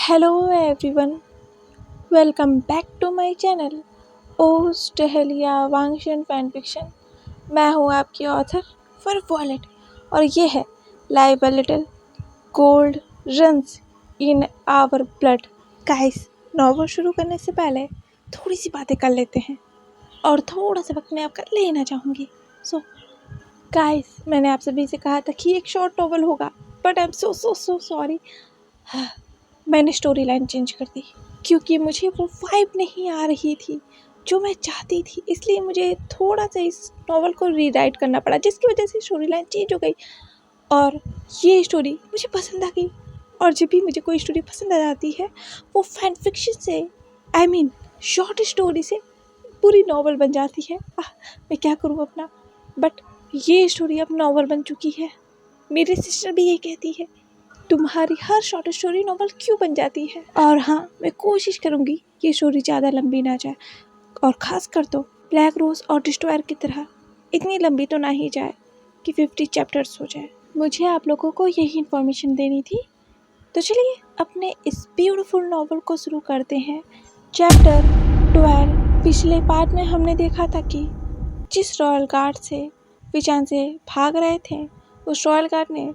Hello everyone, welcome back to my channel ओस्ट टहलिया वांगशन फैन फिक्शन। मैं हूँ आपकी ऑथर फॉर वॉलेट और ये है live a little gold runs in our blood. Guys, novel शुरू करने से पहले थोड़ी सी बातें कर लेते हैं और थोड़ा सा वक्त मैं आपका लेना चाहूँगी। सो गाइस, मैंने आप सभी से कहा था कि एक शॉर्ट नॉवल होगा, but I am so sorry. मैंने स्टोरी लाइन चेंज कर दी क्योंकि मुझे वो वाइब नहीं आ रही थी जो मैं चाहती थी, इसलिए मुझे थोड़ा सा इस नॉवल को रीराइट करना पड़ा, जिसकी वजह से स्टोरी लाइन चेंज हो गई और ये स्टोरी मुझे पसंद आ गई। और जब भी मुझे कोई स्टोरी पसंद आ जाती है, वो फैन फिक्शन से शॉर्ट स्टोरी से पूरी नॉवल बन जाती है। मैं क्या करूँ अपना, बट ये स्टोरी अब नॉवल बन चुकी है। मेरी सिस्टर भी ये कहती है, तुम्हारी हर शॉर्ट स्टोरी नॉवल क्यों बन जाती है। और हाँ, मैं कोशिश करूँगी ये स्टोरी ज़्यादा लंबी ना जाए, और ख़ास कर तो ब्लैक रोज और डिस्ट्रॉयर की तरह इतनी लंबी तो ना ही जाए कि 50 चैप्टर्स हो जाए। मुझे आप लोगों को यही इन्फॉर्मेशन देनी थी, तो चलिए अपने इस ब्यूटीफुल नॉवल को शुरू करते हैं। चैप्टर 12। पिछले पार्ट में हमने देखा था कि जिस रॉयल गार्ड से विचान से भाग रहे थे, उस रॉयल गार्ड ने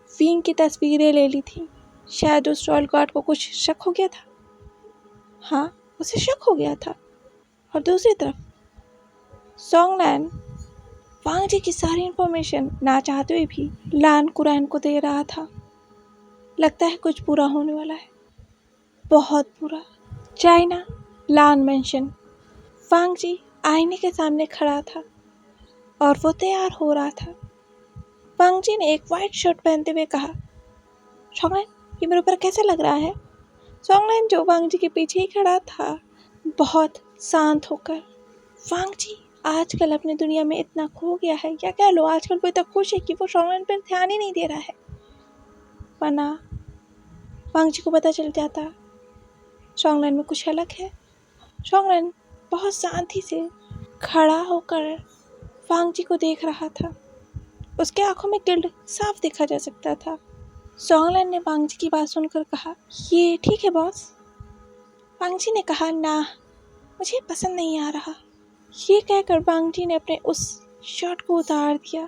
फिंग की तस्वीरें ले ली थी। शायद उस रॉयल गार्ड को कुछ शक हो गया था। हाँ, उसे शक हो गया था। और दूसरी तरफ सोंगलैन वांग जी की सारी इंफॉर्मेशन ना चाहते हुए भी लान कुरैन को दे रहा था। लगता है कुछ बुरा होने वाला है, बहुत बुरा। चाइना लान मेंशन। वांग जी आईने के सामने खड़ा था और वो तैयार हो रहा था। वांग जी ने एक वाइट शर्ट पहनते हुए कहा, सोंगलैन, ये मेरे ऊपर कैसा लग रहा है। सोंगलैन जो वांग जी के पीछे ही खड़ा था, बहुत शांत होकर, वांग जी आजकल अपनी दुनिया में इतना खो गया है, या कह लो आजकल वो इतना खुश है कि वो सोंगलैन पर ध्यान ही नहीं दे रहा है। वरना वांग जी को पता चल जाता सोंगलैन में कुछ अलग है। सोंगलैन बहुत शांति से खड़ा होकर वांग जी को देख रहा था। उसके आंखों में गिल्ड साफ देखा जा सकता था। सोंगलैन ने वांग जी की बात सुनकर कहा, ये ठीक है बॉस। वांग जी ने कहा, ना, मुझे पसंद नहीं आ रहा। ये कहकर वांग जी ने अपने उस शर्ट को उतार दिया।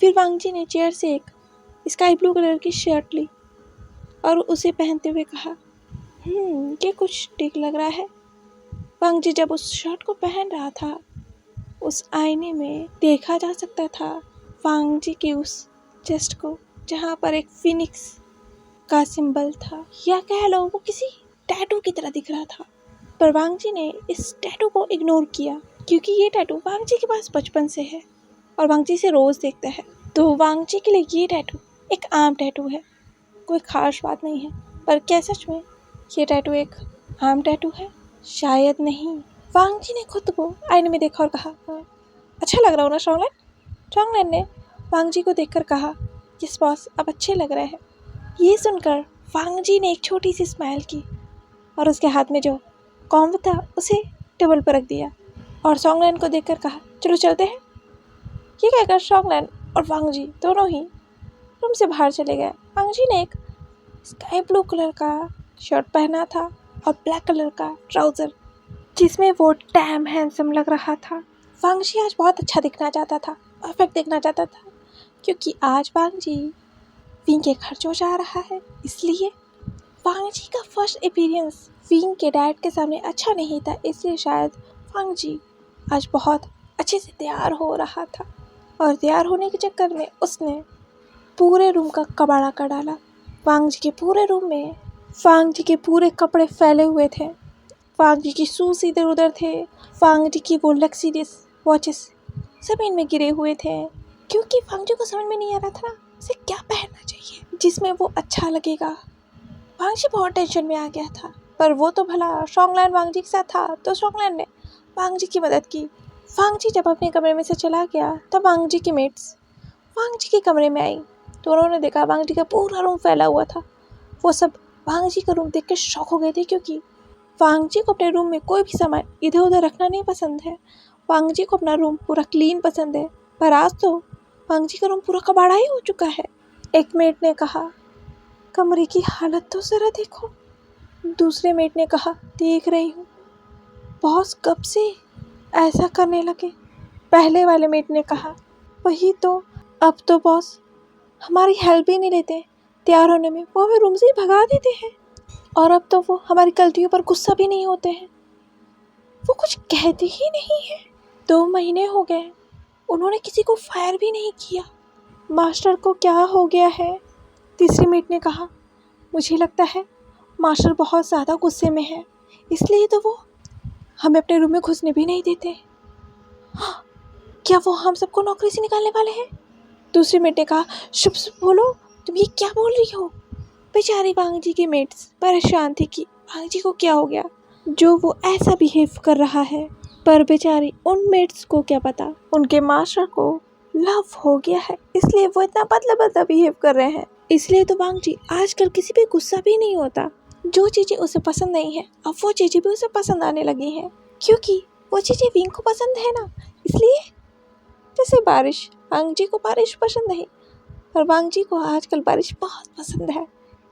फिर वांग जी ने चेयर से एक स्काई ब्लू कलर की शर्ट ली और उसे पहनते हुए कहा, ये कुछ ठीक लग रहा है। वांग जी जब उस शर्ट को पहन रहा था, उस आईने में देखा जा सकता था वांग जी की उस चेस्ट को, जहाँ पर एक फिनिक्स का सिंबल था, या कह लो वो किसी टैटू की तरह दिख रहा था। पर वांग जी ने इस टैटू को इग्नोर किया क्योंकि ये टैटू वांग जी के पास बचपन से है और वांग जी से रोज देखता है। तो वांग जी के लिए ये टैटू एक आम टैटू है, कोई खास बात नहीं है। पर क्या सच में ये टैटू एक आम टैटू है? शायद नहीं। वांग जी ने खुद को आईने में देखा और कहा, अच्छा लग रहा हूँ ना सोंगलैन? सोंगलैन ने वांग जी को देखकर कहा, यस बॉस, अब अच्छे लग रहे हैं। ये सुनकर वांग जी ने एक छोटी सी स्माइल की और उसके हाथ में जो कॉम्ब था उसे टेबल पर रख दिया और सोंगलैन को देखकर कहा, चलो चलते हैं। ये कहकर सोंगलैन और वांग जी दोनों ही रूम से बाहर चले गए। वांग जी ने एक स्काई ब्लू कलर का शर्ट पहना था और ब्लैक कलर का ट्राउज़र, जिसमें वो डैम हैंडसम लग रहा था। वांग जी आज बहुत अच्छा दिखना चाहता था, परफेक्ट दिखना चाहता था, क्योंकि आज वांग जी विंग के घर जो जा रहा है। इसलिए वांग जी का फर्स्ट अपीयरेंस विंग के डैड के सामने अच्छा नहीं था, इसलिए शायद वांग जी आज बहुत अच्छे से तैयार हो रहा था। और तैयार होने के चक्कर में उसने पूरे रूम का कबाड़ा कर डाला। वांग जी के पूरे रूम में वांग जी के पूरे कपड़े फैले हुए थे, वांग जी की शूज़ इधर उधर थे, वांग जी की वो लग्जरियस वॉचेस ज़मीन में गिरे हुए थे, क्योंकि वांग जी को समझ में नहीं आ रहा था ना उसे क्या पहनना चाहिए जिसमें वो अच्छा लगेगा। वांग जी बहुत टेंशन में आ गया था, पर वो तो भला सोंगलैन वांग जी के साथ था, तो सोंगलैन ने वांग जी की मदद की। वांग जी जब अपने कमरे में से चला गया, तब वांग जी की मेट्स वांग जी के कमरे में आई तो उन्होंने देखा वांग जी का पूरा रूम फैला हुआ था। वो सब वांग जी का रूम देख के शॉक हो गए थे, क्योंकि वांग जी को अपने रूम में कोई भी सामान इधर उधर रखना नहीं पसंद है। वांग जी को अपना रूम पूरा क्लीन पसंद है, पर आज तो वांग जी का रूम पूरा कबाड़ा ही हो चुका है। एक मेट ने कहा, कमरे की हालत तो ज़रा देखो। दूसरे मेट ने कहा, देख रही हूँ। बॉस कब से ऐसा करने लगे? पहले वाले मेट ने कहा, वही तो, अब तो बॉस हमारी हेल्प ही नहीं लेते तैयार होने में, वो हमें रूम से ही भगा देते हैं। और अब तो वो हमारी गलतियों पर गुस्सा भी नहीं होते हैं, वो कुछ कहते ही नहीं है। 2 महीने हो गए, उन्होंने किसी को फायर भी नहीं किया। मास्टर को क्या हो गया है? तीसरी मेट ने कहा, मुझे लगता है मास्टर बहुत ज़्यादा गुस्से में है, इसलिए तो वो हमें अपने रूम में घुसने भी नहीं देते। हाँ, क्या वो हम सबको नौकरी से निकालने वाले हैं? दूसरी मेट ने कहा, शुभ बोलो, तुम ये क्या बोल रही हो? बेचारी वांग जी की मेट्स परेशान थी कि वांग जी को क्या हो गया जो वो ऐसा बिहेव कर रहा है। पर बेचारी उन मेट्स को क्या पता, उनके मास्टर को लव हो गया है, इसलिए वो इतना बदला बदला बिहेव कर रहे हैं। इसलिए तो वांग जी आजकल किसी पे गुस्सा भी नहीं होता। जो चीज़ें उसे पसंद नहीं है, अब वो चीज़ें भी उसे पसंद आने लगी हैं, क्योंकि वो चीज़ें विंग को पसंद है ना, इसलिए। जैसे बारिश, वांग जी को बारिश पसंद नहीं, और वांग जी को आजकल बारिश बहुत पसंद है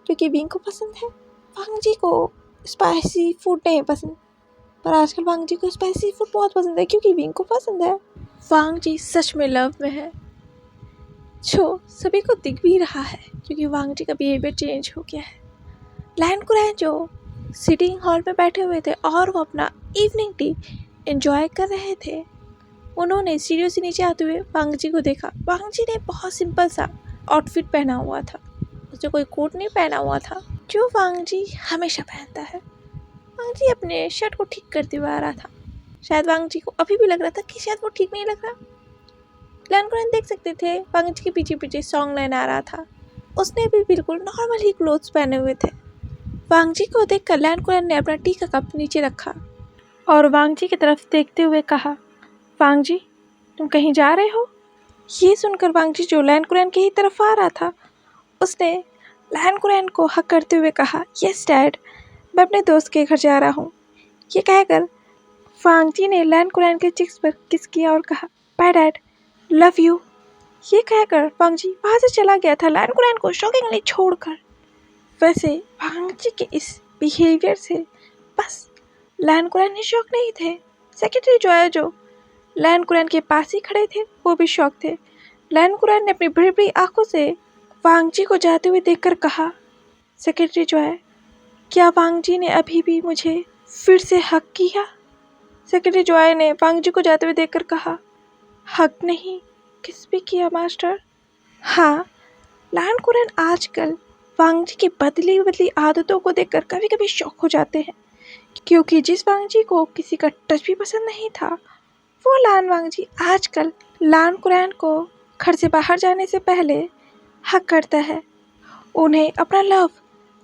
क्योंकि विंग को पसंद है। वांग जी को स्पाइसी फूड नहीं पसंद, पर आजकल वांग जी को स्पाइसी फूड बहुत पसंद है क्योंकि विंग को पसंद है। वांग जी सच में लव में है, जो सभी को दिख भी रहा है क्योंकि वांग जी का बिहेवियर चेंज हो गया है। लैन कुरैन जो सिटिंग हॉल में बैठे हुए थे और वो अपना इवनिंग टी एंजॉय कर रहे थे, उन्होंने सीढ़ियों से नीचे आते हुए वांग जी को देखा। वांग जी ने बहुत सिंपल सा आउटफिट पहना हुआ था, उसने कोई कोट नहीं पहना हुआ था जो वांग जी हमेशा पहनता है। वांग जी अपने शर्ट को ठीक करते हुए आ रहा था। शायद वांग जी को अभी भी लग रहा था कि शायद वो ठीक नहीं लग रहा। लैन कुरैन देख सकते थे वांग जी के पीछे पीछे सॉन्ग लाइन आ रहा था, उसने भी बिल्कुल नॉर्मल ही क्लोथ्स पहने हुए थे। वांग जी को देखकर लैन कुरैन ने अपना टी का कप नीचे रखा और वांग जी की तरफ देखते हुए कहा, वांग जी तुम कहीं जा रहे हो? ये सुनकर वांग जी जो लैन कुरैन की ही तरफ आ रहा था, उसने लैन कुरैन को हक करते हुए कहा, यस डैड, मैं अपने दोस्त के घर जा रहा हूँ। ये कहकर वांग जी ने लैन कुरैन के चिक्स पर किस किया और कहा, बाय डैड, लव यू। ये कहकर वांग जी वहाँ से चला गया था लैन कुरैन को शॉकिंगली छोड़कर। वैसे वांग जी के इस बिहेवियर से बस लैन कुरैन ही शॉक नहीं थे, सेक्रेटरी जो लैन कुरैन के पास ही खड़े थे वो भी शॉक थे। लैन कुरैन ने अपनी बड़ी बड़ी आंखों से वांग जी को जाते हुए देखकर कहा, सेक्रेटरी क्या वांग जी ने अभी भी मुझे फिर से हक किया? सेक्रेटरी जॉय ने वांग जी को जाते हुए देखकर कहा, हक नहीं, किस भी किया मास्टर? हाँ, लैन कुरैन आजकल वांग जी की बदली बदली आदतों को देखकर कभी कभी शॉक हो जाते हैं, क्योंकि जिस वांग जी को किसी का टच भी पसंद नहीं था, वो लैन वांग जी आजकल लैन कुरैन को घर से बाहर जाने से पहले हक करता है, उन्हें अपना लव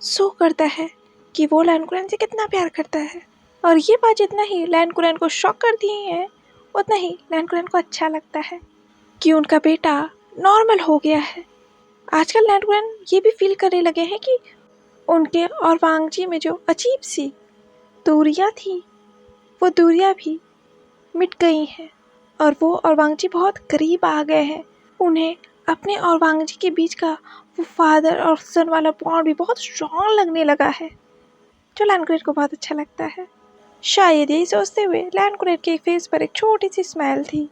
शो करता है कि वो लैन कुरैन से कितना प्यार करता है। और ये बात जितना ही लैन कुरैन को शॉक करती है, उतना ही लैन कुरैन को अच्छा लगता है कि उनका बेटा नॉर्मल हो गया है। आजकल लैन कुरैन ये भी फील करने लगे हैं कि उनके और वांग जी में जो अजीब सी दूरियां थी, वो दूरियां भी मिट गई हैं और वो और वांग जी बहुत करीब आ गए हैं। उन्हें अपने और वांग जी के बीच का वो फादर और सन वाला बॉन्ड भी बहुत स्ट्रॉन्ग लगने लगा है, जो लैन कुरैन को बहुत अच्छा लगता है। शायद यही सोचते हुए लैन कुरैन के फेस पर एक छोटी सी स्माइल थी,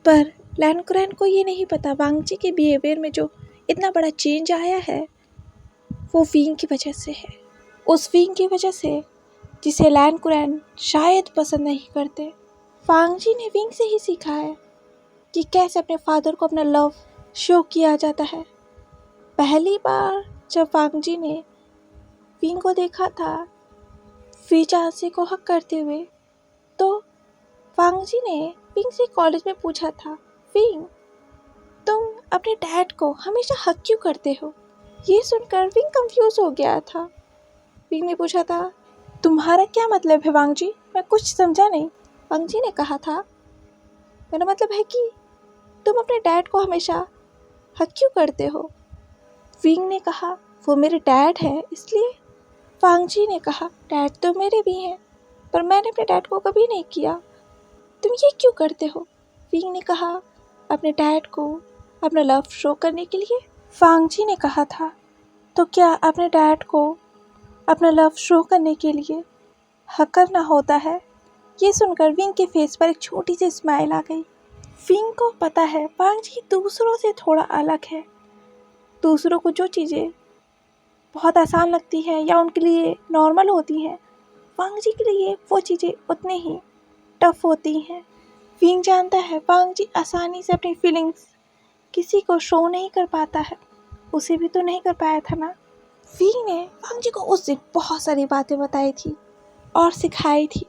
पर लैन कुरैन को ये नहीं पता वांग जी के बिहेवियर में जो इतना बड़ा चेंज आया है वो विंग की वजह से है। उस विंग की वजह से जिसे लैन कुरैन शायद पसंद नहीं करते। वांग जी ने विंग से ही सीखा है कि कैसे अपने फादर को अपना लव शो किया जाता है। पहली बार जब वांग जी ने विंग को देखा था वी चांसी को हक करते हुए, तो वांग जी ने विंग से कॉलेज में पूछा था, विंग तुम अपने डैड को हमेशा हक क्यों करते हो? ये सुनकर विंग कंफ्यूज हो गया था। विंग ने पूछा था, तुम्हारा क्या मतलब है वांग जी? मैं कुछ समझा नहीं। वांग जी ने कहा था, मेरा मतलब है कि तुम अपने डैड को हमेशा हक क्यों करते हो? विंग ने कहा, वो मेरे डैड हैं इसलिए। वांग जी ने कहा, डैड तो मेरे भी हैं, पर मैंने अपने डैड को कभी नहीं किया, तुम ये क्यों करते हो? विंग ने कहा, अपने डैड को अपना लव शो करने के लिए। वांग जी ने कहा था, तो क्या अपने डैड को अपना लव शो करने के लिए हक करना होता है। ये सुनकर विंग के फेस पर एक छोटी सी स्माइल आ गई। विंग को पता है वांग जी दूसरों से थोड़ा अलग है। दूसरों को जो चीज़ें बहुत आसान लगती है या उनके लिए नॉर्मल होती हैं, वांग जी के लिए वो चीज़ें उतनी ही टफ होती हैं। विंग जानता है वांग जी आसानी से अपनी फीलिंग्स किसी को शो नहीं कर पाता है। उसे भी तो नहीं कर पाया था ना। विंग ने वांग जी को उस दिन बहुत सारी बातें बताई थी और सिखाई थी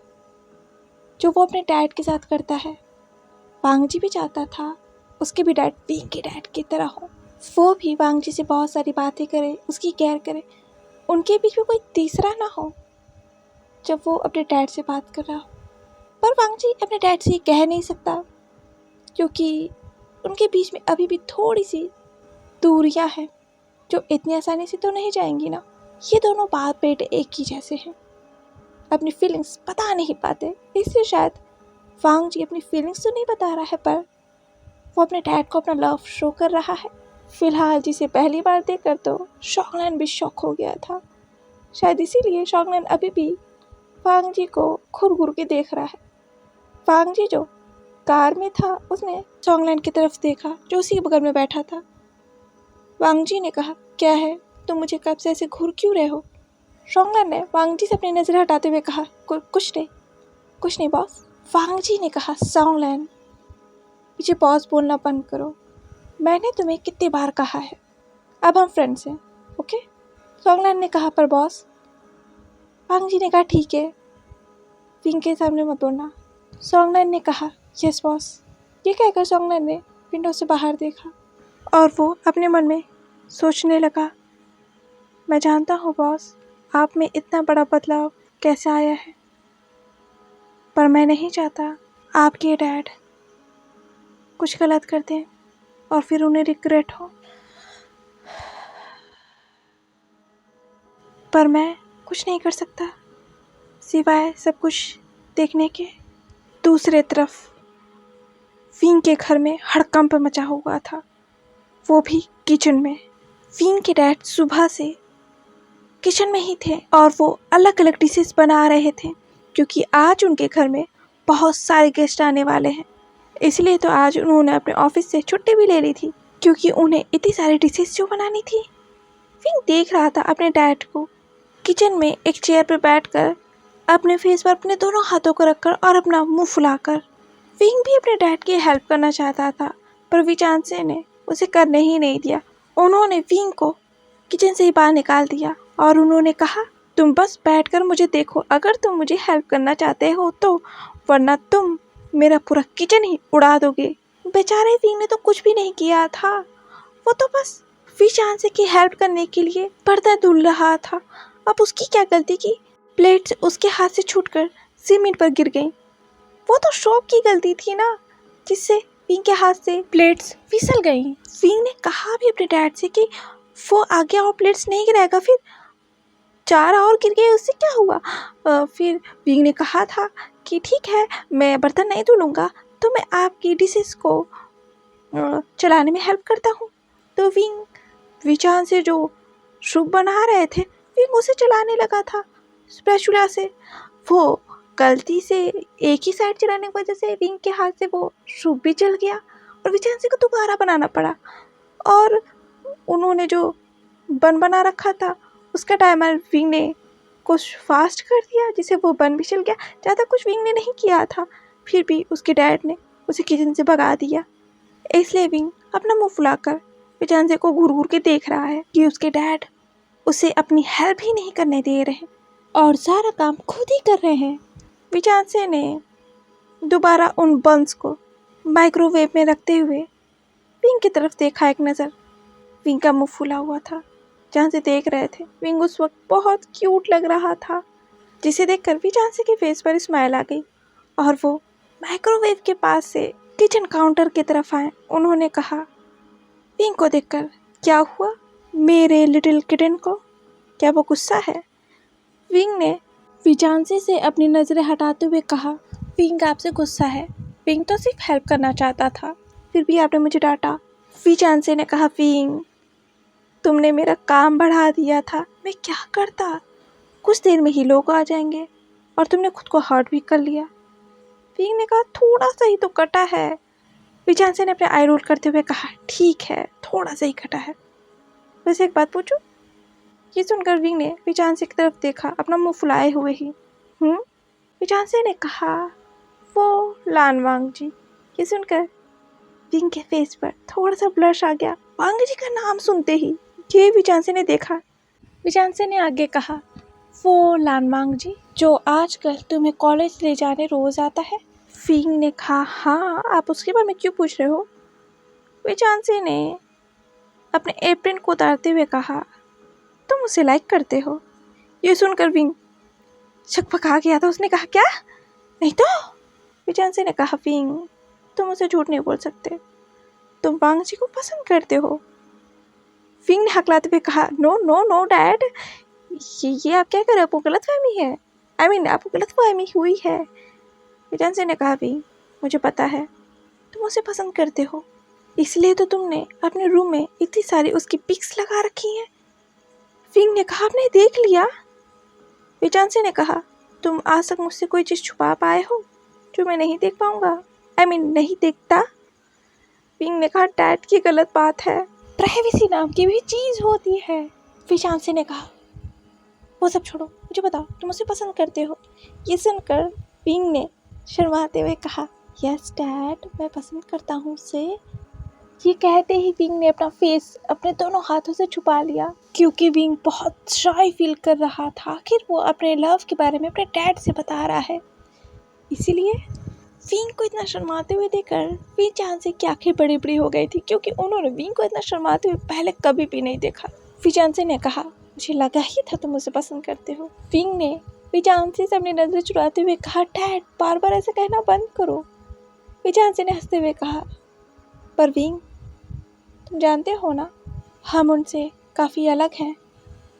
जो वो अपने डैड के साथ करता है। वांग जी भी चाहता था उसके भी डैड विंग के डैड की तरह हो। वो भी वांग जी से बहुत सारी बातें करे, उसकी केयर करे, उनके बीच में कोई तीसरा ना हो जब वो अपने डैड से बात कर रहा हो। पर वांग जी अपने डैड से ये कह नहीं सकता क्योंकि उनके बीच में अभी भी थोड़ी सी दूरियां हैं जो इतनी आसानी से तो नहीं जाएंगी ना। ये दोनों बाप बेटे एक ही जैसे हैं, अपनी फीलिंग्स बता नहीं पाते, इसलिए शायद वांग जी अपनी फीलिंग्स तो नहीं बता रहा है पर वो अपने डैड को अपना लव शो कर रहा है। फिलहाल जिसे पहली बार देखकर तो शॉन्गलैन भी शॉक हो गया था। शायद इसीलिए शॉन्गलैन अभी भी वांग जी को घूर घूर के देख रहा है। वांग जी जो कार में था उसने शॉन्गलैन की तरफ देखा जो उसी के बगल में बैठा था। वांग जी ने कहा, क्या है, तुम मुझे कब से ऐसे घूर क्यों रहे हो? शॉन्गलैन ने वांग जी से अपनी नजर हटाते हुए कहा, कुछ नहीं बॉस। वांग जी ने कहा, शॉन्गलैन मुझे बॉस बोलना बंद करो। मैंने तुम्हें कितनी बार कहा है, अब हम फ्रेंड्स हैं, ओके? शॉन्गलैन ने कहा, पर बॉस। वांग जी ने कहा, ठीक है, विंग के सामने मत बोलना। शॉन्गलैन ने कहा, यस बॉस। ये कहकर शॉन्गलैन ने विंडो से बाहर देखा और वो अपने मन में सोचने लगा, मैं जानता हूँ बॉस आप में इतना बड़ा बदलाव कैसे आया है, पर मैं नहीं चाहता आपके डैड कुछ गलत कर दें और फिर उन्हें रिग्रेट हो। पर मैं कुछ नहीं कर सकता सिवाय सब कुछ देखने के। दूसरे तरफ विंग के घर में हड़कंप मचा हुआ था, वो भी किचन में। विंग के डैड सुबह से किचन में ही थे और वो अलग अलग डिशेस बना रहे थे क्योंकि आज उनके घर में बहुत सारे गेस्ट आने वाले हैं। इसलिए तो आज उन्होंने अपने ऑफिस से छुट्टी भी ले ली थी क्योंकि उन्हें इतनी सारी डिशेस जो बनानी थी। विंग देख रहा था अपने डैड को किचन में एक चेयर पर बैठकर अपने फेस पर अपने दोनों हाथों को रखकर और अपना मुंह फुलाकर। विंग भी अपने डैड की हेल्प करना चाहता था पर विचांसे ने उसे करने ही नहीं दिया। उन्होंने विंग को किचन से ही बाहर निकाल दिया और उन्होंने कहा, तुम बस बैठकर मुझे देखो अगर तुम मुझे हेल्प करना चाहते हो तो, वरना तुम मेरा पूरा किचन ही उड़ा दोगे। बेचारे विंग ने तो कुछ भी नहीं किया था, वो तो बस विचांसे की हेल्प करने के लिए पर्दा धुल रहा था। अब उसकी क्या गलती की प्लेट्स उसके हाथ से छूटकर सीमेंट पर गिर गईं। वो तो शॉप की गलती थी ना जिससे विंग के हाथ से प्लेट्स फिसल गईं। विंग ने कहा भी अपने डैड से कि वो आगे और प्लेट्स नहीं गिराएगा, फिर 4 और गिर गए उससे क्या हुआ। फिर विंग ने कहा था कि ठीक है मैं बर्तन नहीं धुलूंगा तो मैं आपकी डिशेस को चलाने में हेल्प करता हूँ। तो विंग विचान से जो सूप बना रहे थे विंग उसे चलाने लगा था स्पैचुला से। वो गलती से एक ही साइड चलाने की वजह से विंग के हाथ से वो सूप भी जल गया और विचांसी को दोबारा बनाना पड़ा और उन्होंने जो बना रखा था उसका टाइमर विंग ने कुछ फास्ट कर दिया जिसे वो बन भी चल गया। ज़्यादा कुछ विंग ने नहीं किया था, फिर भी उसके डैड ने उसे किचन से भगा दिया। इसलिए विंग अपना मुंह फुलाकर विचांसे को घूर घूर के देख रहा है कि उसके डैड उसे अपनी हेल्प ही नहीं करने दे रहे और सारा काम खुद ही कर रहे हैं। विचांसे ने दोबारा उन बंस को माइक्रोवेव में रखते हुए विंग की तरफ देखा एक नज़र। विंग का मुंह फूला हुआ था, जहाँ से देख रहे थे विंग उस वक्त बहुत क्यूट लग रहा था, जिसे देखकर विचांसे के फेस पर स्माइल आ गई और वो माइक्रोवेव के पास से किचन काउंटर की तरफ आए। उन्होंने कहा, विंग को देखकर, क्या हुआ मेरे लिटिल किटन को, क्या वो गुस्सा है? विंग ने विचांसे से अपनी नज़रें हटाते हुए कहा, विंग आपसे गुस्सा है, विंग तो सिर्फ हेल्प करना चाहता था, फिर भी आपने मुझे डांटा। विचांसे ने कहा, विंग तुमने मेरा काम बढ़ा दिया था, मैं क्या करता, कुछ देर में ही लोग आ जाएंगे और तुमने खुद को हर्ट भी कर लिया। विंग ने कहा थोड़ा सा ही तो कटा है। विचांसे ने अपने आई रोल करते हुए कहा ठीक है, थोड़ा सा ही कटा है। वैसे एक बात पूछूं? ये सुनकर विंग ने विचांसे की तरफ देखा, अपना मुंह फुलाए हुए ही। विचांसे ने कहा वो लान वांग जी। ये सुनकर विंग के फेस पर थोड़ा सा ब्लश आ गया। वांग जी का नाम सुनते ही ये विचांसे ने देखा। विचांसे ने आगे कहा वो लान वांग जी जो आजकल तुम्हें कॉलेज ले जाने रोज आता है। विंग ने कहा हाँ, आप उसके बारे में क्यों पूछ रहे हो? विचांसे ने अपने एप्रन को उतारते हुए कहा तुम उसे लाइक करते हो। ये सुनकर विंग छकपका गया था। उसने कहा क्या? नहीं तो। विचांसे ने कहा विंग तुम उसे झूठ नहीं बोल सकते, तुम वांग जी को पसंद करते हो। विंग ने हकलाते हुए कहा नो नो नो डैड, ये आप क्या कर रहे हो? आपको गलतफहमी है। आपको गलतफहमी हुई है। विचांसे ने कहा विंग मुझे पता है तुम उसे पसंद करते हो, इसलिए तो तुमने अपने रूम में इतनी सारी उसकी पिक्स लगा रखी हैं। विंग ने कहा आपने देख लिया? विचांसे ने कहा तुम आज तक मुझसे कोई चीज़ छुपा पाए हो जो मैं नहीं देख पाऊंगा? नहीं देखता। विंग ने कहा डैड की गलत बात है, प्राइवेसी नाम की भी चीज़ होती है। विचांसे ने कहा वो सब छोड़ो, मुझे बताओ तुम उसे पसंद करते हो? ये सुनकर विंग ने शर्माते हुए कहा यस डैड, मैं पसंद करता हूँ उसे। ये कहते ही विंग ने अपना फेस अपने दोनों हाथों से छुपा लिया, क्योंकि विंग बहुत शाय फील कर रहा था। आखिर वो अपने लव के बारे में अपने डैड से बता रहा है। इसीलिए विंग को इतना शर्माते हुए देखकर विचांसे की आंखें बड़ी बड़ी हो गई थी, क्योंकि उन्होंने विंग को इतना शर्माते हुए पहले कभी भी नहीं देखा। विचांसे ने कहा मुझे लगा ही था तुम उसे पसंद करते हो। विंग ने विचांसे से अपनी नजर चुराते हुए कहा डैड बार बार ऐसा कहना बंद करो। विचांसे ने हंसते हुए कहा पर विंग तुम जानते हो ना, हम उनसे काफ़ी अलग हैं।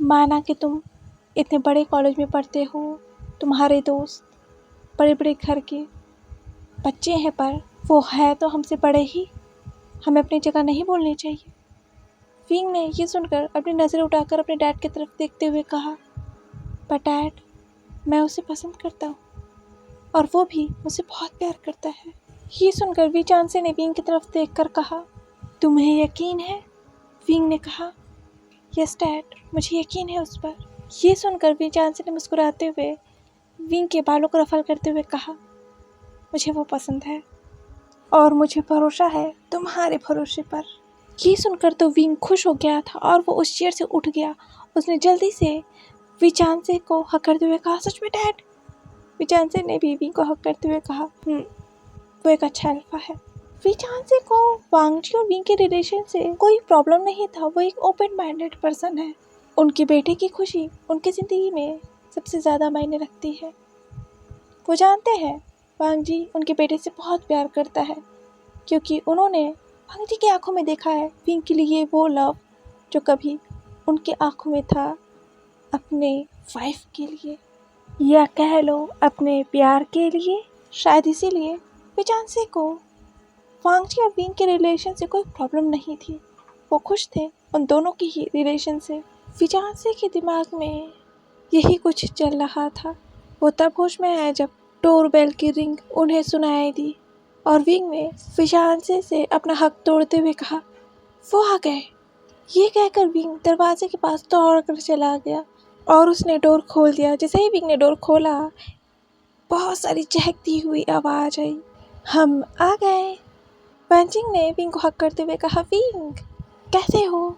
माना कि तुम इतने बड़े कॉलेज में पढ़ते हो, तुम्हारे दोस्त बड़े बड़े घर के बच्चे हैं, पर वो है तो हमसे बड़े ही। हमें अपनी जगह नहीं बोलनी चाहिए। विंग ने ये सुनकर अपनी नज़रें उठाकर अपने डैड की तरफ देखते हुए कहा पर डैड मैं उसे पसंद करता हूँ और वो भी मुझे बहुत प्यार करता है। ये सुनकर विचांसे ने विंग की तरफ देखकर कहा तुम्हें यकीन है? विंग ने कहा यस डैड, मुझे यकीन है उस पर। ये सुनकर विचांसे ने मुस्कुराते हुए विंग के बालों को रफल करते हुए कहा मुझे वो पसंद है और मुझे भरोसा है तुम्हारे भरोसे पर। ये सुनकर तो विंग खुश हो गया था और वो उस चेयर से उठ गया। उसने जल्दी से विचांसे को हक करते हुए कहा सच में डैड? विचांसे ने भी विंग को हक करते हुए कहा वो एक अच्छा अल्फा है। विचांसे को वांग जी और विंग के रिलेशन से कोई प्रॉब्लम नहीं था। वो एक ओपन माइंडेड पर्सन है। उनके बेटे की खुशी उनकी ज़िंदगी में सबसे ज़्यादा मायने रखती है। वो जानते हैं वांग जी उनके बेटे से बहुत प्यार करता है, क्योंकि उन्होंने वांग जी की आंखों में देखा है विंग के लिए वो लव जो कभी उनके आंखों में था अपने वाइफ के लिए, या कह लो अपने प्यार के लिए। शायद इसीलिए विचांसे को वांग जी और विंग के रिलेशन से कोई प्रॉब्लम नहीं थी। वो खुश थे उन दोनों की ही रिलेशन से। विचांसे के दिमाग में यही कुछ चल रहा था। वो तब होश में आया जब डोरबेल की रिंग उन्हें सुनाई दी और विंग ने विचांसे से अपना हक तोड़ते हुए कहा वो आ गए। ये कहकर विंग दरवाजे के पास दौड़ कर चला गया और उसने डोर खोल दिया। जैसे ही विंग ने डोर खोला बहुत सारी चहकती हुई आवाज़ आई। हम आ गए। वैनजिंग ने विंग को हक करते हुए कहा विंग कैसे हो?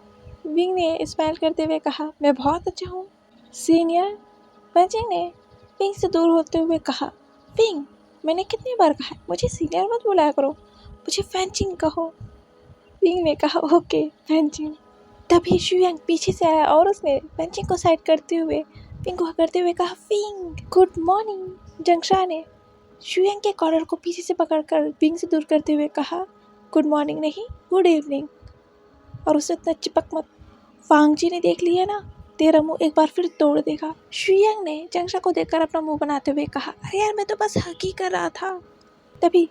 विंग ने स्माइल करते हुए कहा मैं बहुत अच्छा हूँ सीनियर। वैनजिंग ने विंग से दूर होते हुए कहा विंग मैंने कितनी बार कहा मुझे सीनियर मत बुलाया करो, मुझे वैनजिंग कहो। विंग ने कहा ओके वैनजिंग। तभी शुयांग पीछे से आया और उसने वैनजिंग को साइड करते हुए विंग को हक करते हुए कहा विंग गुड मॉर्निंग। जंगशा ने शुयांग के कॉलर को पीछे से पकड़कर विंग से दूर करते हुए कहा गुड मॉर्निंग नहीं गुड इवनिंग, और उसे इतना चिपक मत। वांग जी ने देख लिया ना, तेरा मुंह एक बार फिर तोड़ देगा। शुयांग ने जंगशा को देखकर अपना मुंह बनाते हुए कहा अरे यार मैं तो बस हक ही कर रहा था। तभी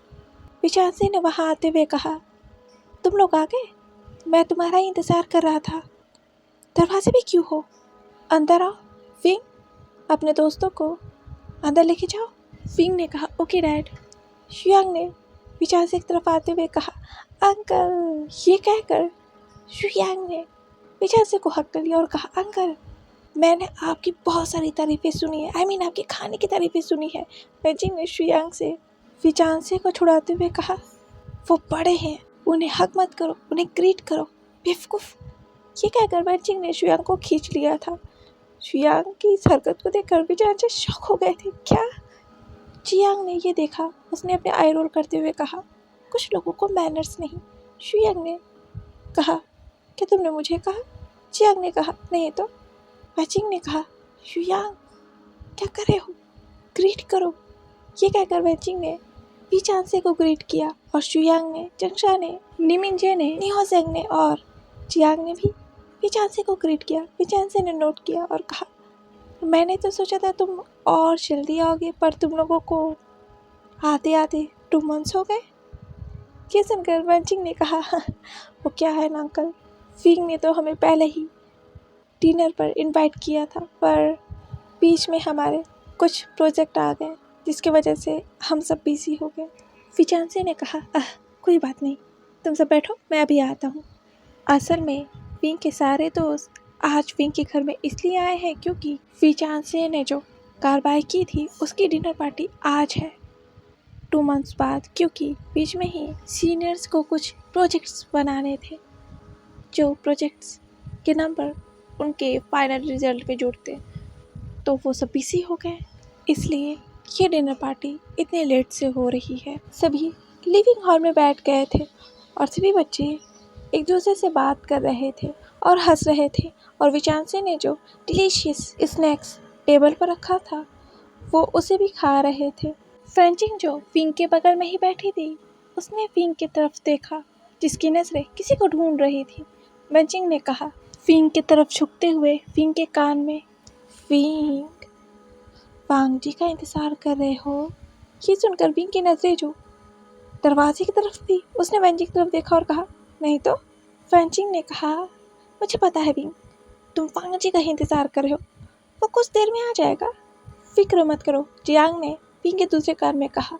विचांसे ने वहां आते हुए कहा तुम लोग आ गए, मैं तुम्हारा इंतजार कर रहा था। दरवाजे पे क्यों हो? अंदर आओ। विंग अपने दोस्तों को अंदर लेके जाओ। विंग ने कहा ओके डैड। शुयांग ने पीछे से एक तरफ आते हुए कहा अंकल। ये कहकर शुयांग ने पीछे से को हक कर लिया और कहा अंकल मैंने आपकी बहुत सारी तारीफ़ें सुनी है, आपके खाने की तारीफ़ें सुनी है। वैजिंग ने शुयांग से विचांसे को छुड़ाते हुए कहा वो बड़े हैं, उन्हें हक मत करो, उन्हें ग्रीट करो, बेवकूफ़। ये कहकर वैजिंग ने शुयांग को खींच लिया था। शुयांग की इस हरकत को देखकर विचांसे शॉक हो गए थे। क्या? जियांग ने ये देखा, उसने अपने आई रोल करते हुए कहा कुछ लोगों को मैनर्स नहीं। शुयांग ने कहा क्या तुमने मुझे कहा? जियांग ने कहा नहीं तो। वैजिंग ने कहा शुयांग क्या कर रहे हो, ग्रीट करो। ये कहकर वैजिंग ने विचांसे को ग्रीट किया और शुयांग ने, जंगशा ने, निमिंजे ने, निहोसेंग ने और जियांग ने भी विचांसे को ग्रीट किया। विचांसे ने नोट किया और कहा मैंने तो सोचा था तुम और जल्दी आओगे, पर तुम लोगों को आते आते 2 months हो गए। ये सुनकर वैजिंग ने कहा वो क्या है ना अंकल, विंग ने तो हमें पहले ही डिनर पर इनवाइट किया था, पर बीच में हमारे कुछ प्रोजेक्ट आ गए जिसकी वजह से हम सब बिजी हो गए। विचांसे ने कहा कोई बात नहीं, तुम सब बैठो, मैं अभी आता हूँ। असल में विंग के सारे दोस्त आज विंग के घर में इसलिए आए हैं क्योंकि विचांसे ने जो कार्रवाई की थी उसकी डिनर पार्टी आज है 2 months बाद, क्योंकि बीच में ही सीनियर्स को कुछ प्रोजेक्ट्स बनाने थे, जो प्रोजेक्ट्स के नंबर उनके फाइनल रिजल्ट पे जुड़ते, तो वो सब बिजी हो गए, इसलिए ये डिनर पार्टी इतने लेट से हो रही है। सभी लिविंग हॉल में बैठ गए थे और सभी बच्चे एक दूसरे से बात कर रहे थे और हंस रहे थे, और विचांसे ने जो डिलीशियस स्नैक्स टेबल पर रखा था वो उसे भी खा रहे थे। फ्रेंचिंग जो विंग के बगल में ही बैठी थी, उसने विंग की तरफ देखा जिसकी नज़रें किसी को ढूंढ रही थी। फ्रेंचिंग ने कहा विंग की तरफ झुकते हुए विंग के कान में, विंग वांग जी का इंतज़ार कर रहे हो? ये सुनकर विंग की नज़रें जो दरवाजे की तरफ थी, उसने वैंजी की तरफ देखा और कहा नहीं तो। फ्रेंचिंग ने कहा मुझे पता है विंग, तुम वांग जी का ही इंतज़ार कर रहे हो, वो कुछ देर में आ जाएगा, फिक्र मत करो। जियांग ने विंग के दूसरे कान में कहा,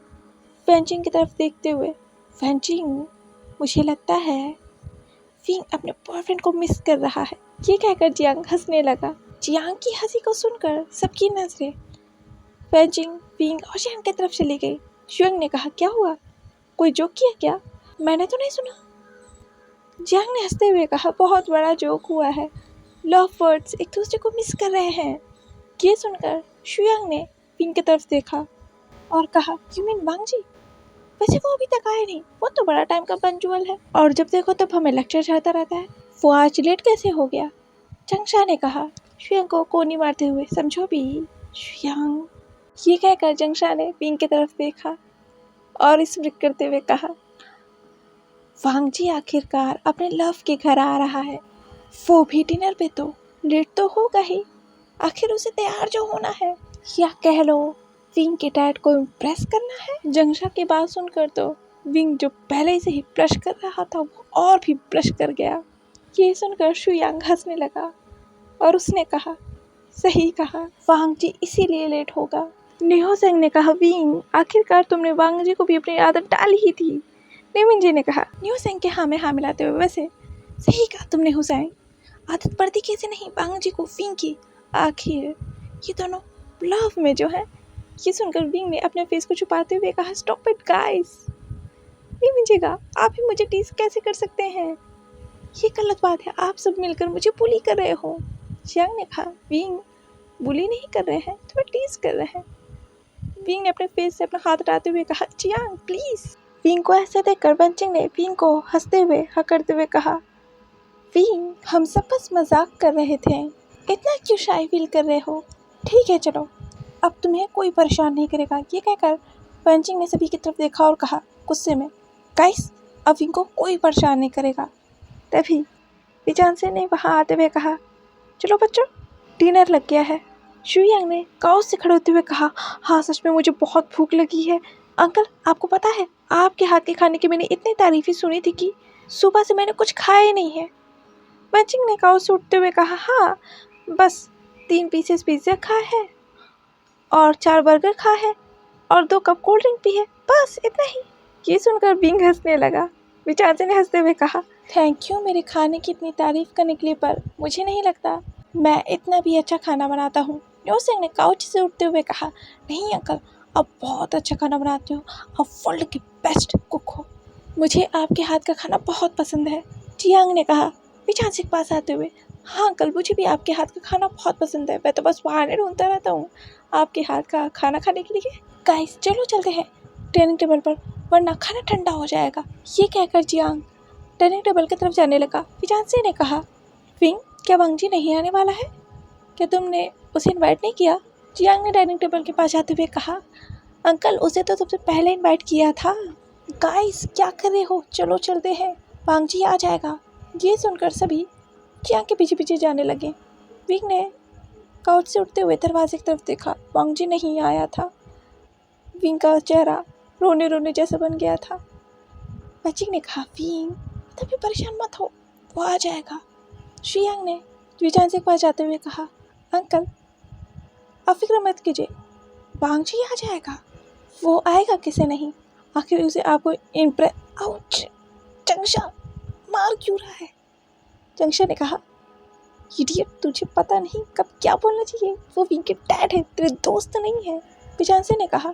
फ्रेंचिंग की तरफ देखते हुए। फ्रेंचिंग मुझे लगता है विंग अपने बॉयफ्रेंड को मिस कर रहा है। ये कहकर जियांग हंसने लगा। जियांग की हंसी को सुनकर सबकी नजरें फ्रेंचिंग, विंग और जियांग की तरफ चली गई। शुयांग ने कहा क्या हुआ, कोई जोक किया क्या? मैंने तो नहीं सुना। जियांग ने हंसते हुए कहा बहुत बड़ा जोक हुआ है, लव बर्ड्स एक दूसरे को मिस कर रहे हैं। ये सुनकर शुयांग ने विंग की तरफ देखा और कहा यू मीन वांग जी? वैसे वो अभी तक आए नहीं, वो तो बड़ा टाइम का पंचुअल है और जब देखो तब हमें लेक्चर चाहता रहता है, वो आज लेट कैसे हो गया? जंगशा ने कहा शुयांग को कोनी मारते हुए। समझो भी शुयांग। ये कहकर जंगशा ने विंग की तरफ देखा और स्मृत करते हुए कहा वांग जी आखिरकार अपने लव के घर आ रहा है, वो भी डिनर पे, तो लेट तो होगा ही, आखिर उसे तैयार जो होना है, या कह लो विंग के डैड को इम्प्रेस करना है। जंगशा की बात सुनकर तो विंग जो पहले से ही ब्लश कर रहा था वो और भी ब्लश कर गया। ये सुनकर शुयांग हंसने लगा और उसने कहा सही कहा, वांग जी इसीलिए लेट होगा। निहोसेंग ने कहा विंग आखिरकार तुमने वांग जी को भी अपनी आदत डाली ही थी। निमिंजे ने कहा निहोसेंग के हाँ में हाँ मिलाते हुए वैसे सही कहा तुमने हुसैन, आदत पड़ती कैसे नहीं वांग जी को विंग की, आखिर ये दोनों लव में जो है। ये सुनकर विंग ने अपने फेस को छुपाते हुए कहा स्टॉप इट गाइस, नहीं मिलेगा, आप ही मुझे टीज कैसे कर सकते हैं, ये गलत बात है, आप सब मिलकर मुझे बुली कर रहे हो। जियांग ने कहा विंग बुली नहीं कर रहे हैं, तुम्हें टीज कर रहे हैं। विंग ने अपने फेस से अपना हाथ हटाते हुए कहा जियांग प्लीज। विंग को ऐसे देखकर बंचिंग ने विंग को हंसते हुए हकरते हुए कहा विंग हम सब बस मजाक कर रहे थे, इतना क्यों शाई फील कर रहे हो, ठीक है चलो अब तुम्हें कोई परेशान नहीं करेगा। ये कहकर पंचिंग ने सभी की तरफ देखा और कहा गुस्से में गाइस अब विंग को कोई परेशान नहीं करेगा। तभी विचांसे ने वहाँ आते हुए कहा चलो बच्चों डिनर लग गया है। शुयांग ने काउस से खड़े होते हुए कहा हाँ सच में मुझे बहुत भूख लगी है अंकल, आपको पता है आपके हाथ के खाने की मैंने इतनी तारीफें सुनी थी कि सुबह से मैंने कुछ खाया ही नहीं है। पंचिंग ने काउस से उठते हुए कहा हाँ बस 3 पीसेस पिज्ज़ा खाया है और 4 बर्गर खा है और 2 कप कोल्ड ड्रिंक पी है, बस इतना ही। ये सुनकर बिंग हंसने लगा। विचांसी ने हंसते हुए कहा, थैंक यू मेरे खाने की इतनी तारीफ करने के लिए, पर मुझे नहीं लगता मैं इतना भी अच्छा खाना बनाता हूँ। न्योसेंग ने काउच से उठते हुए कहा, नहीं अंकल, आप बहुत अच्छा खाना बनाते हो, आप वर्ल्ड के बेस्ट कुक हो, मुझे आपके हाथ का खाना बहुत पसंद है। जियांग ने कहा विचांसी के पास आते हुए, हाँ अंकल, मुझे भी आपके हाथ का खाना बहुत पसंद है, मैं तो बस बहाने ढूंढता रहता हूँ आपके हाथ का खाना खाने के लिए। गाइस चलो चलते हैं डाइनिंग टेबल पर, वरना खाना ठंडा हो जाएगा। ये कहकर जियांग डाइनिंग टेबल की तरफ जाने लगा। विचांसी ने कहा, विंग, क्या वांगजी नहीं आने वाला है? क्या तुमने उसे इनवाइट नहीं किया? जियांग ने डाइनिंग टेबल के पास जाते हुए कहा, अंकल, उसे तो सबसे पहले इनवाइट किया था। गाइस क्या कर रहे हो, चलो चलते हैं, वांगजी आ जाएगा। ये सुनकर सभी जियांग के पीछे पीछे जाने लगे। विंग ने काउच से उठते हुए दरवाजे की तरफ देखा, वांगजी नहीं आया था। विंग का चेहरा रोने रोने जैसा बन गया था। बच्ची ने कहा, विंग तभी परेशान मत हो, वो आ जाएगा। जियांग ने विचांसी के पास जाते हुए कहा, अंकल आप फिक्र मत कीजिए, वांगजी आ जाएगा। वो आएगा किसे नहीं, आखिर उसे आपको आउच, जंगशा मार क्यों रहा है? जंगशा ने कहा, इडियट, तुझे पता नहीं कब क्या बोलना चाहिए, वो विंग के डैड है, तेरे दोस्त नहीं है। विचांसी ने कहा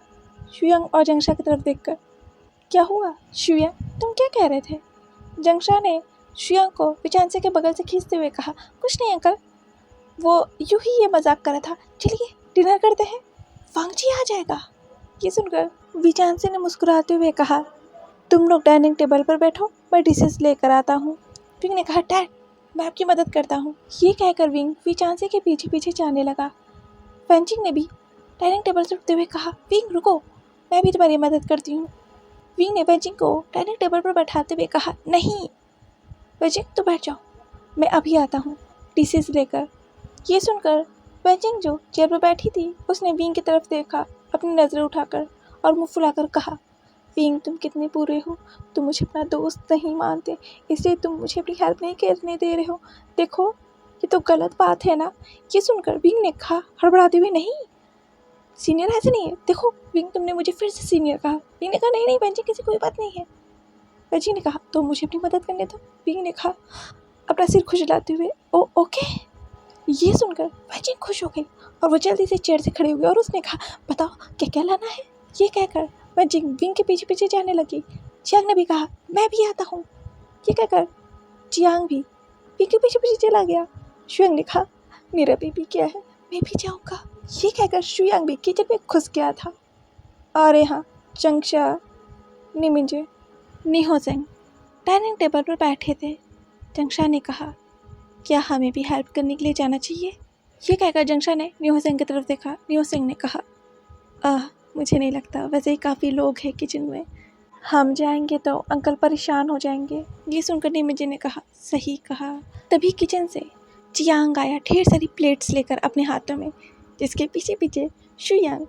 शुयांग और जंगशा की तरफ देखकर, क्या हुआ शुयांग, तुम क्या कह रहे थे? जंगशा ने शुयांग को विचांसी के बगल से खींचते हुए कहा, कुछ नहीं अंकल, वो यूं ही ये मजाक कर रहा था, चलिए डिनर करते हैं, वांगजी आ जाएगा। ये सुनकर विचांसी ने मुस्कुराते हुए कहा, तुम लोग डाइनिंग टेबल पर बैठो, मैं डिशेस लेकर आता हूँ। विंग ने कहा, डैड मैं आपकी मदद करता हूँ। ये कहकर विंग विचांसी के पीछे पीछे जाने लगा। फैंचिंग ने भी डाइनिंग टेबल से उठते हुए कहा, विंग रुको, मैं भी तुम्हारी मदद करती हूँ। विंग ने फैंचिंग को डाइनिंग टेबल पर बैठाते हुए कहा, नहीं फैंचिंग तो बैठ जाओ, मैं अभी आता हूँ डिशेस लेकर। ये सुनकर फैंचिंग जो चेयर पर बैठी थी, उसने विंग की तरफ देखा अपनी नज़रें उठाकर और मुँह फुलाकर कहा, विंग तुम कितने बुरे हो, तुम मुझे अपना दोस्त नहीं मानते, इसलिए तुम मुझे अपनी हेल्प नहीं करने दे रहे हो, देखो ये तो गलत बात है ना। ये सुनकर विंग ने कहा हड़बड़ाते हुए, नहीं सीनियर ऐसे नहीं है, देखो विंग तुमने मुझे फिर से सीनियर कहा। विंग ने कहा, नहीं नहीं फैंचिंग, किसी कोई बात नहीं है। फैंचिंग ने कहा, तो मुझे अपनी मदद करने दो। विंग ने कहा अपना सिर खुजलाते हुए, ओ ओके। ये सुनकर फैंचिंग खुश हो गई और वो जल्दी से चेयर से खड़ी हो गई और उसने कहा, बताओ क्या क्या लाना है। ये कहकर फैंचिंग विंग के पीछे पीछे जाने लगी। जियांग ने भी कहा, मैं भी आता हूँ। ये कहकर जियांग भी विंग के पीछे पीछे चला गया। शुयांग ने कहा, मेरा बेबी क्या है, मैं भी जाऊँगा। ये कहकर शुयांग भी किचन में घुस गया था। और यहाँ जंगशा, निमिंजे, निहोसेंग डाइनिंग टेबल पर बैठे थे। जंगशा ने कहा, क्या हमें भी हेल्प करने के लिए जाना चाहिए? ये कहकर जंगशा ने निहोसेंग की तरफ देखा। निहोसेंग ने कहा, मुझे नहीं लगता, वैसे ही काफ़ी लोग हैं किचन में, हम जाएंगे तो अंकल परेशान हो जाएंगे। ये सुनकर निमिंजे ने कहा, सही कहा। तभी किचन से जियांग आया ढेर सारी प्लेट्स लेकर अपने हाथों में, जिसके पीछे पीछे शुयांग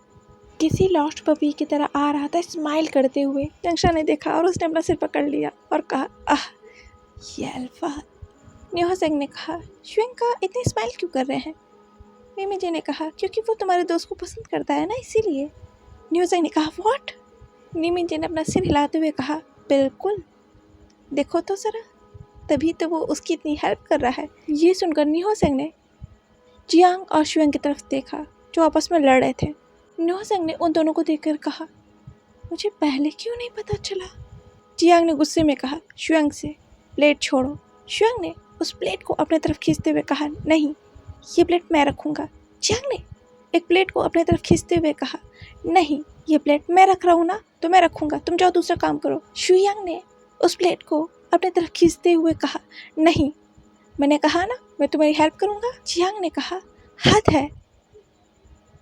किसी लॉस्ट पपी की तरह आ रहा था स्माइल करते हुए। जंगशा ने देखा और उसने अपना सिर पकड़ लिया और कहा, ये अल्फा। निहोसेंग ने कहा, शुयांग का इतनी स्माइल क्यों कर रहे हैं? निमिंजे ने कहा, क्योंकि वो तुम्हारे दोस्त को पसंद करता है ना, इसीलिए। निहोसेंग ने कहा, व्हाट? निमिंजे ने अपना सिर हिलाते हुए कहा, बिल्कुल, देखो तो ज़रा, तभी तो वो उसकी इतनी हेल्प कर रहा है। ये सुनकर निहोसेंग ने जियांग और शुयांग की तरफ देखा जो आपस में लड़ रहे थे। निहोसेंग ने उन दोनों को देखकर कहा, मुझे पहले क्यों नहीं पता चला? जियांग ने गुस्से में कहा शुयांग से, प्लेट छोड़ो। शुयांग ने उस प्लेट को अपने तरफ खींचते हुए कहा, नहीं, ये प्लेट मैं रखूँगा। जियांग ने एक प्लेट को अपने तरफ खींचते हुए कहा, नहीं, ये प्लेट मैं रख रहा हूँ ना, तो मैं रखूँगा, तुम जाओ दूसरा काम करो। शुयांग ने उस प्लेट को अपने तरफ खींचते हुए कहा, नहीं, मैंने कहा ना मैं तुम्हारी हेल्प करूँगा। जियांग ने कहा, हद है,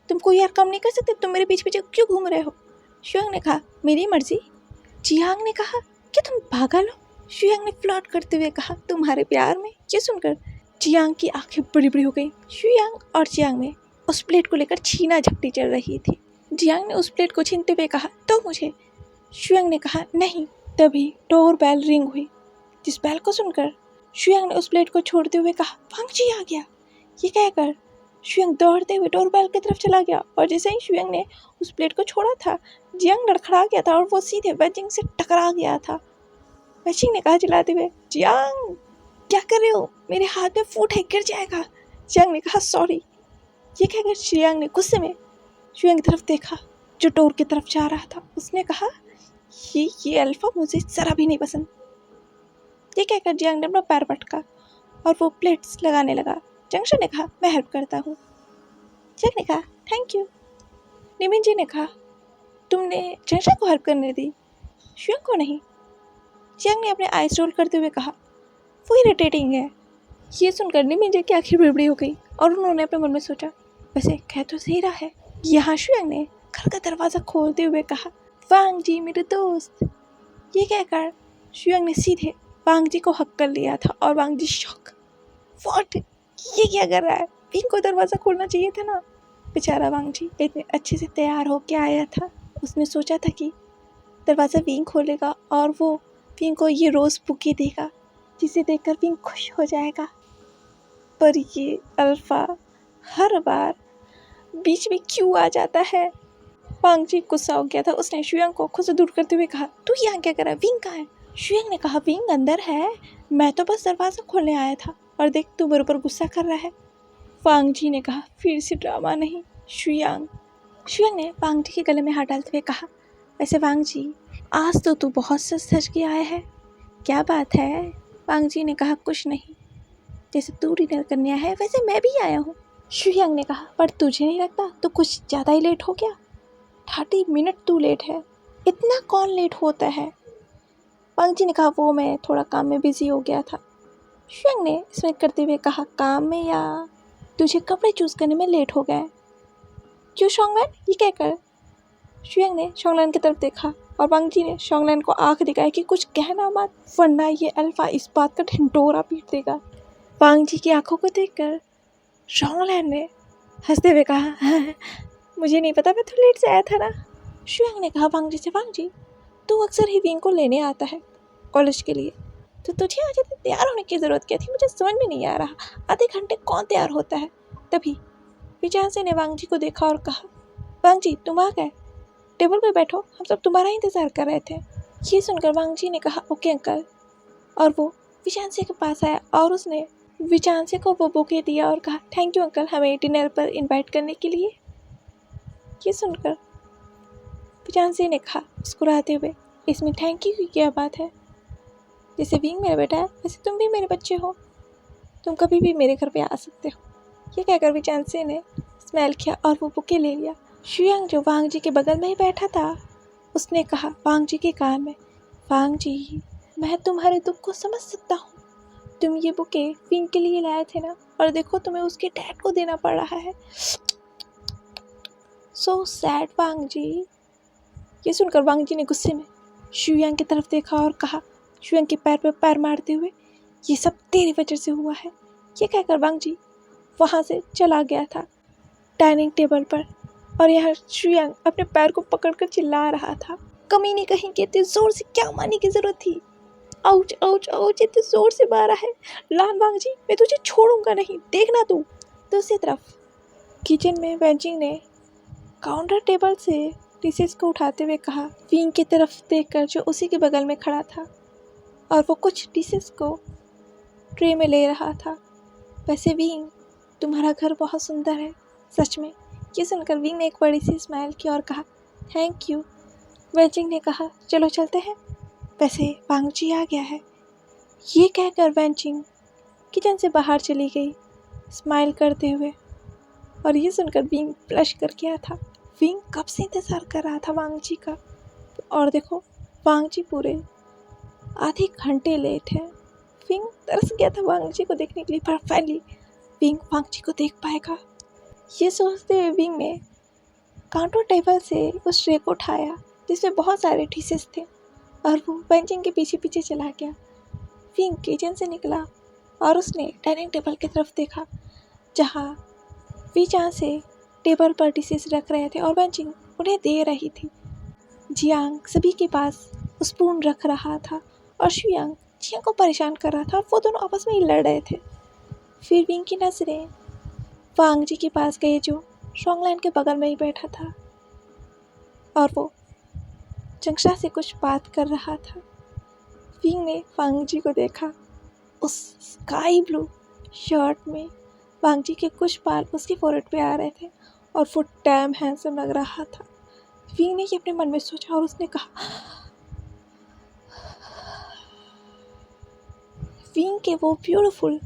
तुम कोई और काम नहीं कर सकते, तुम मेरे पीछे पीछे क्यों घूम रहे हो? शुयांग ने कहा, मेरी मर्जी। जियांग ने कहा, क्या तुम पागल हो? शुयांग ने फ्लर्ट करते हुए कहा, तुम्हारे प्यार में। ये सुनकर जियांग की आंखें बड़ी बड़ी हो गई। शुयांग और जियांग में उस प्लेट को लेकर छीना झपटी चल रही थी। जियांग ने उस प्लेट को छीनते हुए कहा, तो मुझे। शुयांग ने कहा, नहीं। तभी डोर बेल रिंग हुई, जिस बेल को सुनकर शुयांग ने उस प्लेट को छोड़ते हुए कहा, वांगजी आ गया। ये कहकर शुयंग दौड़ते हुए डोरबेल की तरफ चला गया और जैसे ही शुयंग ने उस प्लेट को छोड़ा था, जियांग लड़खड़ा गया था और वो सीधे वेजिंग से टकरा गया था। वेजिंग ने कहा चिल्लाते हुए, जियांग क्या कर रहे हो, मेरे हाथ में फूड है, गिर जाएगा। जियांग ने कहा सॉरी। ये कहकर जियांग ने गुस्से में शुयंग की तरफ देखा जो डोर की तरफ जा रहा था। उसने कहा ये अल्फा मुझे जरा भी नहीं पसंद। ये कहकर जियांग ने अपना पैर पटका और वो प्लेट्स लगाने लगा। जंक्शन ने कहा मैं हेल्प करता हूँ। जियांग ने कहा थैंक यू। निमिन जी ने कहा तुमने जंक्शन को हेल्प करने दी, शुयंग को नहीं। जियांग ने अपने आईज रोल करते हुए कहा वो इरिटेटिंग है। ये सुनकर निमिन जी की आखिर बिड़बड़ी हो गई और उन्होंने अपने मन में सोचा वैसे कह तो सही रहा है। यहाँ शुयंग ने घर का दरवाज़ा खोलते हुए कहा वांग जी मेरे दोस्त। ये कहकर शुयंग ने सीधे वांग जी को हक कर लिया था और वांग जी शॉक, व्हाट, ये क्या कर रहा है, विंग को दरवाज़ा खोलना चाहिए था ना। बेचारा वांग जी इतने अच्छे से तैयार होके आया था, उसने सोचा था कि दरवाज़ा विंग खोलेगा और वो विंग को ये रोज़ बुके देगा जिसे देखकर विंग खुश हो जाएगा। पर ये अल्फा हर बार बीच में क्यों आ जाता है। वांग जी गुस्सा हो गया था। उसने शुयंग को खुद से दूर करते हुए कहा तू यहाँ क्या कर रहा है, विंग कहाँ है। शुयंग ने कहा विंग अंदर है, मैं तो बस दरवाज़ा खोलने आया था और देख तू मेरे ऊपर गुस्सा कर रहा है। वांग जी ने कहा फिर से ड्रामा नहीं शुयंग। शुयंग ने वांग जी के गले में हाथ डालते हुए कहा वैसे वांग जी आज तो तू बहुत सच सच के आया है, क्या बात है। वांग जी ने कहा कुछ नहीं, जैसे तू डिनर करने आया है वैसे मैं भी आया हूँ। शुयंग ने कहा पर तुझे नहीं लगता तो कुछ ज़्यादा ही लेट हो गया, 30 मिनट तू लेट है, इतना कौन लेट होता है। वांग जी ने कहा वो मैं थोड़ा काम में बिजी हो गया था। शुयंग ने इसमें करते हुए कहा काम में या तुझे कपड़े चूज़ करने में लेट हो गए क्यों शोंगलैन। ये कहकर शुयंग ने शोंगलैन की तरफ देखा और वांग जी ने शोंगलैन को आंख दिखाई कि कुछ कहना मत वरना ये अल्फा इस बात का ढिंढोरा पीट देगा। वांग जी की आंखों को देखकर शोंगलैन ने हंसते हुए कहा मुझे नहीं पता, मैं तो लेट से आया था ना। शुयंग ने कहा वांग जी से वांग जी तू अक्सर ही विंग को लेने आता है कॉलेज के लिए, तो तुझे आज इतने तैयार होने की ज़रूरत क्या थी, मुझे समझ में नहीं आ रहा, आधे घंटे कौन तैयार होता है। तभी विचांसे ने वांग जी को देखा और कहा वांग जी तुम आ गए, टेबल पर बैठो, हम सब तुम्हारा इंतज़ार कर रहे थे। ये सुनकर वांग जी ने कहा ओके अंकल, और वो विचांसे के पास आया और उसने विचांसे को वो बुके दिया और कहा थैंक यू अंकल हमें डिनर पर इन्वाइट करने के लिए। ये सुनकर विचांसे ने कहा मुस्कुराते हुए इसमें थैंक यू की क्या बात है, जैसे विंग मेरा बेटा है वैसे तुम भी मेरे बच्चे हो, तुम कभी भी मेरे घर पे आ सकते हो। ये कहकर विचांसे ने स्माइल किया और वो बुके ले लिया। शुयंग जो वांग जी के बगल में ही बैठा था उसने कहा वांग जी के कान में वांग जी मैं तुम्हारे दुख को समझ सकता हूँ, तुम ये बुके विंग के लिए लाए थे ना, और देखो तुम्हें उसके डैड को देना पड़ रहा है, सो सैड वांग जी। ये सुनकर वांग जी ने गुस्से में शुयंग की तरफ देखा और कहा शुयंग के पैर पर पैर मारते हुए ये सब तेरी वजह से हुआ है। ये कहकर वांग जी वहाँ से चला गया था डाइनिंग टेबल पर, और यह शुयंग अपने पैर को पकड़कर चिल्ला रहा था कमीने कहीं के, इतने जोर से क्या मारने की जरूरत थी, आउच आउच आउच, इतने जोर से मारा है, लान वांग जी मैं तुझे छोड़ूंगा नहीं, देखना तू। दूसरी तरफ किचन में वेजिंग ने काउंटर टेबल से डिशेस को उठाते हुए कहा विंग की तरफ देखकर जो उसी के बगल में खड़ा था, और वो कुछ डिशेस को ट्रे में ले रहा था। वैसे विंग तुम्हारा घर बहुत सुंदर है सच में। ये सुनकर विंग ने एक बड़ी सी स्माइल की और कहा थैंक यू। वेजिंग ने कहा चलो चलते हैं, वैसे वांग जी आ गया है। ये कहकर वेजिंग किचन से बाहर चली गई स्माइल करते हुए, और ये सुनकर विंग ब्लश कर गया था। विंग कब से इंतज़ार कर रहा था वांग जी का, और देखो वांग जी पूरे आधे घंटे लेट है। विंग तरस गया था वांग जी को देखने के लिए, पर फाइनली विंग वांग जी को देख पाएगा। ये सोचते हुए विंग ने काउंटर टेबल से उस ट्रे को उठाया जिसमें बहुत सारे डिशेस थे, और वो वेजिंग के पीछे पीछे चला गया। विंग किचन से निकला और उसने डाइनिंग टेबल की तरफ देखा जहाँ विचां से टेबल पर डिशेस रख रहे थे और वेजिंग उन्हें दे रही थी। जियांग सभी के पास स्पून रख रहा था और शुयांग को परेशान कर रहा था, और वो दोनों आपस में ही लड़ रहे थे। फिर विंग की नज़रें वांग जी के पास गए जो शोंगलैन के बगल में ही बैठा था और वो चंगशा से कुछ बात कर रहा था। विंग ने वांग जी को देखा। उस स्काई ब्लू शर्ट में वांग जी के कुछ बाल उसके फोrehead पे आ रहे थे और वो डैम हैंडसम लग रहा था। विंग ने ये अपने मन में सोचा और उसने कहा, विंग के वो ब्यूटीफुल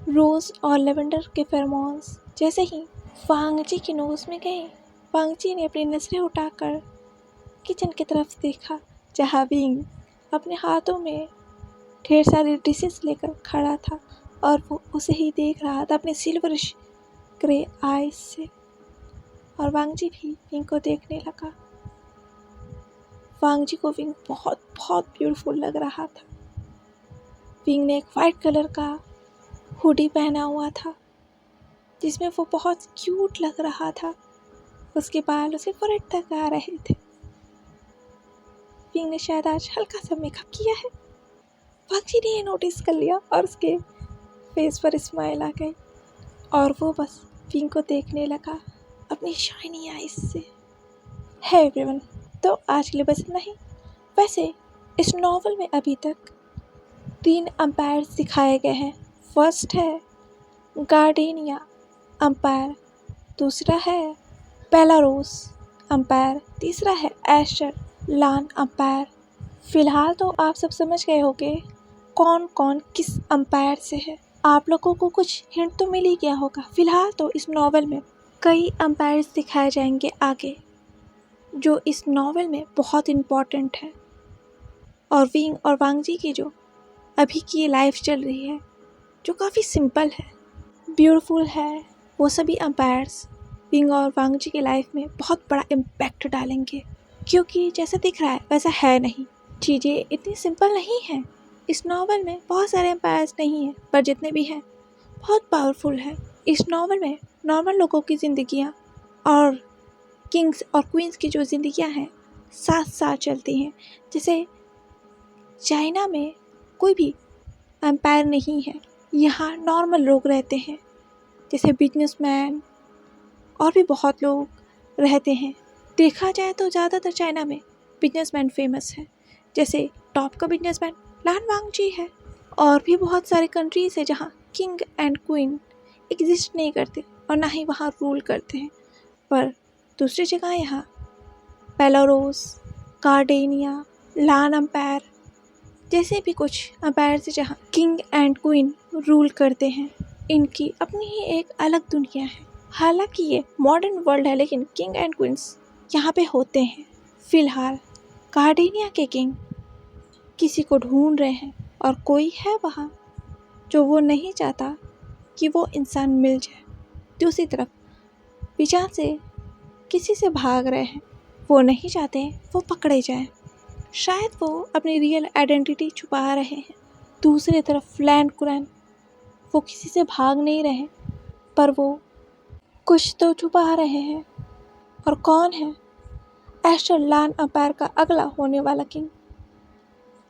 रोज़ और लेवेंडर के फेरोमोन्स जैसे ही वांग जी की नोज़ में गए, वांग जी ने अपनी नज़रें उठाकर किचन की तरफ देखा जहाँ विंग अपने हाथों में ढेर सारी डिशेस लेकर खड़ा था और वो उसे ही देख रहा था अपने सिल्वरिश ग्रे आईज से। और वांग जी भी विंग को देखने लगा। वांग जी को विंग बहुत बहुत ब्यूटीफुल लग रहा था। विंग ने एक वाइट कलर का हुडी पहना हुआ था जिसमें वो बहुत क्यूट लग रहा था। उसके बाल उसके फोrehead तक आ रहे थे। विंग ने शायद आज हल्का सा मेकअप किया है। वांग जी ने ये नोटिस कर लिया और उसके फेस पर स्माइल आ गई और वो बस विंग को देखने लगा अपनी शाइनी आईज से। है एवरीवन, तो आज के लिए बस इतना ही। वैसे इस नॉवल में अभी तक 3 अंपायर्स दिखाए गए हैं। फर्स्ट है गार्डेनिया अंपायर, दूसरा है बेलारोस अंपायर, तीसरा है एशर लान अंपायर। फ़िलहाल तो आप सब समझ गए होंगे कौन कौन किस अंपायर से है। आप लोगों को कुछ हिंट तो मिल ही गया होगा। फ़िलहाल तो इस नॉवल में कई अंपायर्स दिखाए जाएंगे आगे जो इस नॉवल में बहुत इम्पॉर्टेंट है। और विंग और वांग जी की जो अभी की लाइफ चल रही है जो काफ़ी सिंपल है, ब्यूटीफुल है, वो सभी अंपायर्स विंग और वांग जी की लाइफ में बहुत बड़ा इम्पैक्ट डालेंगे। क्योंकि जैसा दिख रहा है वैसा है नहीं, चीज़ें इतनी सिंपल नहीं हैं। इस नॉवल में बहुत सारे एम्पायर्स नहीं हैं पर जितने भी हैं बहुत पावरफुल है। इस नॉवल में नॉर्मल लोगों की ज़िंदगियाँ और किंग्स और क्वींस की जो ज़िंदगियाँ हैं साथ साथ चलती हैं। जैसे चाइना में कोई भी एम्पायर नहीं है, यहाँ नॉर्मल लोग रहते हैं जैसे बिजनेसमैन और भी बहुत लोग रहते हैं। देखा जाए तो ज़्यादातर चाइना में बिजनेसमैन फेमस है, जैसे टॉप का बिजनेसमैन लान वांग जी है। और भी बहुत सारे कंट्रीज़ है जहाँ किंग एंड क्वीन एग्जिस्ट नहीं करते और ना ही वहाँ रूल करते हैं। पर दूसरी जगह यहाँ बेलारोस, गार्डेनिया, लान अंपायर जैसे भी कुछ अंपायर से जहाँ किंग एंड क्वीन रूल करते हैं। इनकी अपनी ही एक अलग दुनिया है। हालांकि ये मॉडर्न वर्ल्ड है लेकिन किंग एंड क्वींस यहाँ पे होते हैं। फ़िलहाल गार्डेनिया के किंग किसी को ढूंढ रहे हैं और कोई है वहाँ जो वो नहीं चाहता कि वो इंसान मिल जाए। दूसरी तरफ बिजान से किसी से भाग रहे हैं, वो नहीं चाहते वो पकड़े जाएं। शायद वो अपनी रियल आइडेंटिटी छुपा रहे हैं। दूसरी तरफ लैंड कुरैन, वो किसी से भाग नहीं रहे पर वो कुछ तो छुपा रहे हैं। और कौन है एशर लान अंपायर का अगला होने वाला किंग,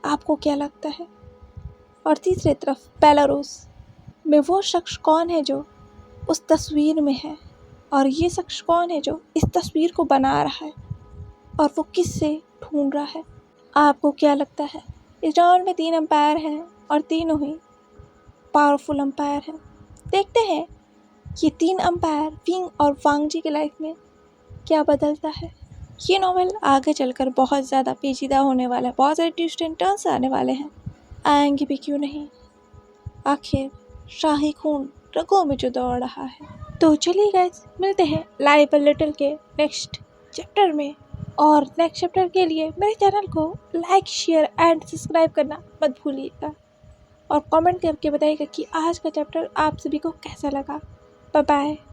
आपको क्या लगता है? और तीसरी तरफ बेलारोस में वो शख्स कौन है जो उस तस्वीर में है और ये शख्स कौन है जो इस तस्वीर को बना रहा है और वो किससे ढूंढ रहा है? आपको क्या लगता है? इस राउंड में 3 अंपायर हैं और तीनों ही पावरफुल अंपायर हैं। देखते हैं ये 3 अंपायर विंग और वांग जी की लाइफ में क्या बदलता है। ये नॉवेल आगे चलकर बहुत ज़्यादा पेचीदा होने वाला है, बहुत सारे ट्विस्ट एंड टर्न्स आने वाले हैं, आएंगे भी क्यों नहीं। आखिर शाही खून रगों में जो दौड़ रहा है। तो चलिए गाइस, मिलते हैं लाइव लिटिल के नेक्स्ट चैप्टर में। और नेक्स्ट चैप्टर के लिए मेरे चैनल को लाइक, शेयर एंड सब्सक्राइब करना मत भूलिएगा और कमेंट करके बताइएगा कि आज का चैप्टर आप सभी को कैसा लगा। Bye bye.